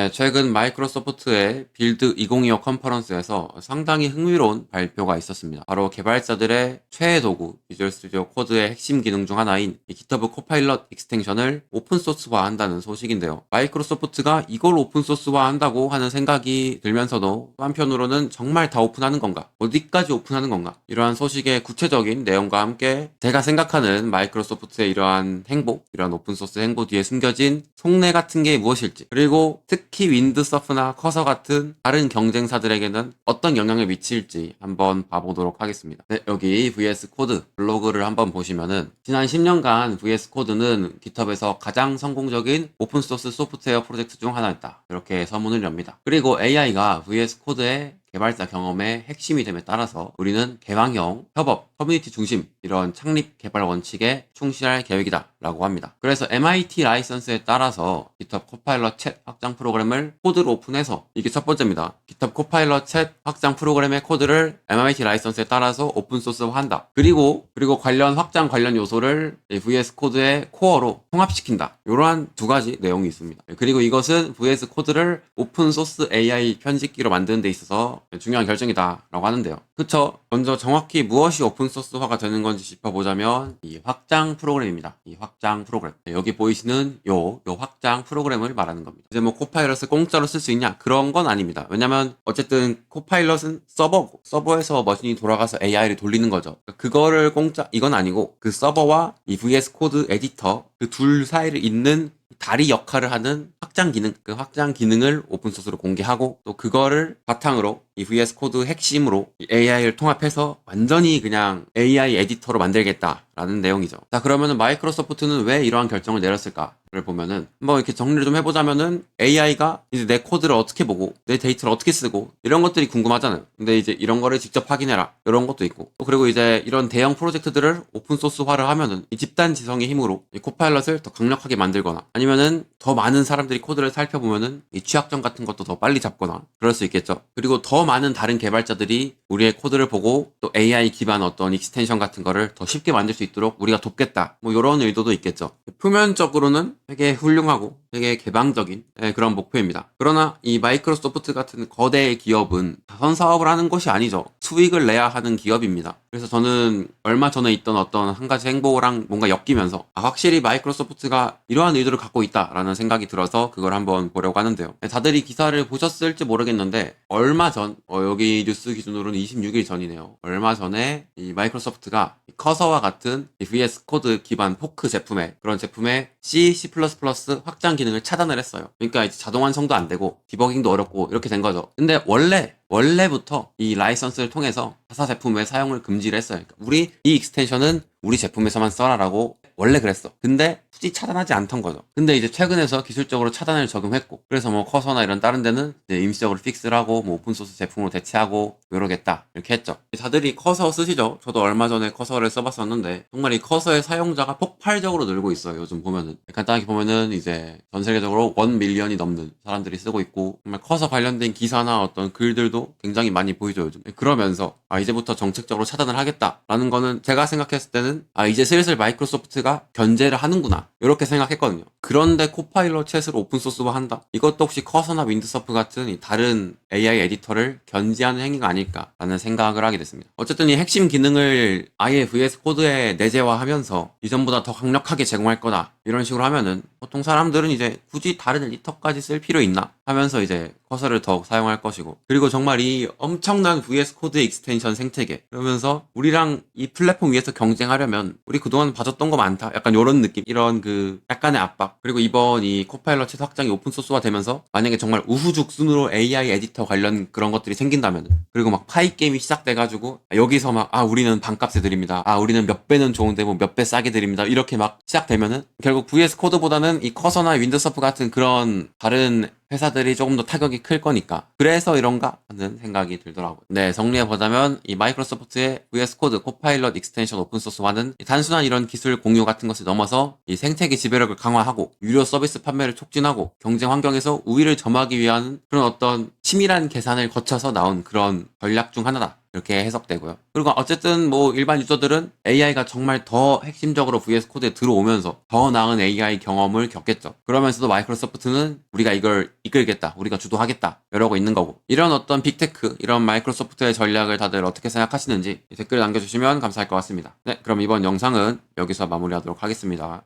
네, 최근 마이크로소프트의 빌드 2025 컨퍼런스에서 상당히 흥미로운 발표가 있었습니다. 바로 개발자들의 최애 도구, 비주얼 스튜디오 코드의 핵심 기능 중 하나인 이 GitHub 코파일럿 익스텐션을 오픈소스화 한다는 소식인데요. 마이크로소프트가 이걸 오픈소스화 한다고 하는 생각이 들면서도 또 한편으로는 정말 다 오픈하는 건가? 어디까지 오픈하는 건가? 이러한 소식의 구체적인 내용과 함께 제가 생각하는 마이크로소프트의 이러한 행보, 이러한 오픈소스 행보 뒤에 숨겨진 속내 같은 게 무엇일지, 그리고 특히 윈드서프나 커서 같은 다른 경쟁사들에게는 어떤 영향을 미칠지 한번 봐보도록 하겠습니다. 네, 여기 VS 코드 블로그를 한번 보시면은 지난 10년간 VS 코드는 GitHub에서 가장 성공적인 오픈소스 소프트웨어 프로젝트 중 하나였다, 이렇게 서문을 엽니다. 그리고 AI가 VS 코드의 개발자 경험의 핵심이 됨에 따라서 우리는 개방형, 협업, 커뮤니티 중심 이런 창립 개발 원칙에 충실할 계획이다 라고 합니다. 그래서 MIT 라이선스에 따라서 GitHub 코파일럿 챗 확장 프로그램을 코드로 오픈해서, 이게 첫 번째입니다. GitHub 코파일럿 챗 확장 프로그램의 코드를 MIT 라이선스에 따라서 오픈소스화한다. 그리고 관련 확장 관련 요소를 VS 코드의 코어로 통합시킨다. 이러한 두 가지 내용이 있습니다. 그리고 이것은 VS 코드를 오픈소스 AI 편집기로 만드는 데 있어서 중요한 결정이다 라고 하는데요. 그쵸? 먼저 정확히 무엇이 오픈소스화가 되는 건지 짚어보자면 이 확장 프로그램입니다. 이 확장 프로그램, 여기 보이시는 요 확장 프로그램을 말하는 겁니다. 이제 뭐 코파일럿을 공짜로 쓸 수 있냐? 그런 건 아닙니다. 왜냐면 어쨌든 코파일럿은 서버고, 서버에서 머신이 돌아가서 AI를 돌리는 거죠. 그거를 공짜, 이건 아니고 그 서버와 이 VS 코드 에디터 그 둘 사이를 잇는 다리 역할을 하는 확장 기능, 그 확장 기능을 오픈소스로 공개하고, 또 그거를 바탕으로 이 VS 코드 핵심으로 AI를 통합해서 완전히 그냥 AI 에디터로 만들겠다라는 내용이죠. 자, 그러면은 마이크로소프트는 왜 이러한 결정을 내렸을까를 보면은 한번 이렇게 정리를 좀 해보자면은, AI가 이제 내 코드를 어떻게 보고 내 데이터를 어떻게 쓰고 이런 것들이 궁금하잖아요. 근데 이제 이런 거를 직접 확인해라, 이런 것도 있고, 또 그리고 이제 이런 대형 프로젝트들을 오픈소스화를 하면은 이 집단 지성의 힘으로 이 코파일럿을 더 강력하게 만들거나, 아니면은 더 많은 사람들이 코드를 살펴보면은 이 취약점 같은 것도 더 빨리 잡거나 그럴 수 있겠죠. 그리고 더 많은 다른 개발자들이 우리의 코드를 보고 또 AI 기반 어떤 익스텐션 같은 거를 더 쉽게 만들 수 있도록 우리가 돕겠다, 뭐 이런 의도도 있겠죠. 표면적으로는 되게 훌륭하고 되게 개방적인 그런 목표입니다. 그러나 이 마이크로소프트 같은 거대 기업은 자선 사업을 하는 것이 아니죠. 수익을 내야 하는 기업입니다. 그래서 저는 얼마 전에 있던 어떤 한 가지 행보랑 뭔가 엮이면서 확실히 마이크로소프트가 이러한 의도를 갖고 있다라는 생각이 들어서 그걸 한번 보려고 하는데요. 다들 이 기사를 보셨을지 모르겠는데, 얼마 전, 여기 뉴스 기준으로는 26일 전이네요. 얼마 전에 이 마이크로소프트가 커서와 같은 이 VS 코드 기반 포크 제품의 그런 제품의 C, C++ 확장 기능을 차단을 했어요. 그러니까 이제 자동 완성도 안 되고 디버깅도 어렵고 이렇게 된 거죠. 근데 원래부터 이 라이선스를 통해서 타사 제품의 사용을 금지를 했어요. 그러니까 우리 이 익스텐션은 우리 제품에서만 써라라고 원래 그랬어. 근데 굳이 차단하지 않던 거죠. 근데 이제 최근에서 기술적으로 차단을 적용했고, 그래서 뭐 커서나 이런 다른 데는 이제 임시적으로 픽스를 하고 뭐 오픈소스 제품으로 대체하고 이러겠다 이렇게 했죠. 다들이 커서 쓰시죠? 저도 얼마 전에 커서를 써봤었는데 정말 이 커서의 사용자가 폭발적으로 늘고 있어요. 요즘 보면은 간단하게 보면은 이제 전 세계적으로 1밀리언이 넘는 사람들이 쓰고 있고, 정말 커서 관련된 기사나 어떤 글들도 굉장히 많이 보이죠 요즘. 그러면서 이제부터 정책적으로 차단을 하겠다라는 거는 제가 생각했을 때는 이제 슬슬 마이크로소프트가 견제를 하는구나 이렇게 생각했거든요. 그런데 코파일럿 챗을 오픈소스화 한다? 이것도 혹시 커서나 윈드서프 같은 이 다른 AI 에디터를 견제하는 행위가 아닐까라는 생각을 하게 됐습니다. 어쨌든 이 핵심 기능을 아예 VS 코드에 내재화하면서 이전보다 더 강력하게 제공할 거다 이런 식으로 하면은 보통 사람들은 이제 굳이 다른 에디터까지 쓸 필요 있나 하면서 이제 커서를 더 사용할 것이고, 그리고 정말 이 엄청난 VS 코드 익스텐션 생태계, 그러면서 우리랑 이 플랫폼 위에서 경쟁하려면 우리 그동안 봐줬던 거 많다, 약간 이런 느낌, 이런 그 약간의 압박. 그리고 이번 이 코파일럿 챗 확장이 오픈소스화 되면서 만약에 정말 우후죽순으로 AI 에디터 관련 그런 것들이 생긴다면, 그리고 막 파이 게임이 시작돼가지고 여기서 막 우리는 반값에 드립니다, 우리는 몇 배는 좋은데 뭐 몇 배 싸게 드립니다, 이렇게 막 시작되면은 결국 VS 코드보다는 이 커서나 윈드서프 같은 그런 다른 회사들이 조금 더 타격이 클 거니까 그래서 이런가 하는 생각이 들더라고요. 네, 정리해보자면 이 마이크로소프트의 VS 코드 코파일럿 익스텐션 오픈소스화는 단순한 이런 기술 공유 같은 것을 넘어서 이 생태계 지배력을 강화하고 유료 서비스 판매를 촉진하고 경쟁 환경에서 우위를 점하기 위한 그런 어떤 치밀한 계산을 거쳐서 나온 그런 전략 중 하나다 이렇게 해석되고요. 그리고 어쨌든 뭐 일반 유저들은 AI가 정말 더 핵심적으로 VS 코드에 들어오면서 더 나은 AI 경험을 겪겠죠. 그러면서도 마이크로소프트는 우리가 이걸 이끌겠다, 우리가 주도하겠다 이러고 있는 거고, 이런 어떤 빅테크, 이런 마이크로소프트의 전략을 다들 어떻게 생각하시는지 댓글 남겨주시면 감사할 것 같습니다. 네, 그럼 이번 영상은 여기서 마무리하도록 하겠습니다.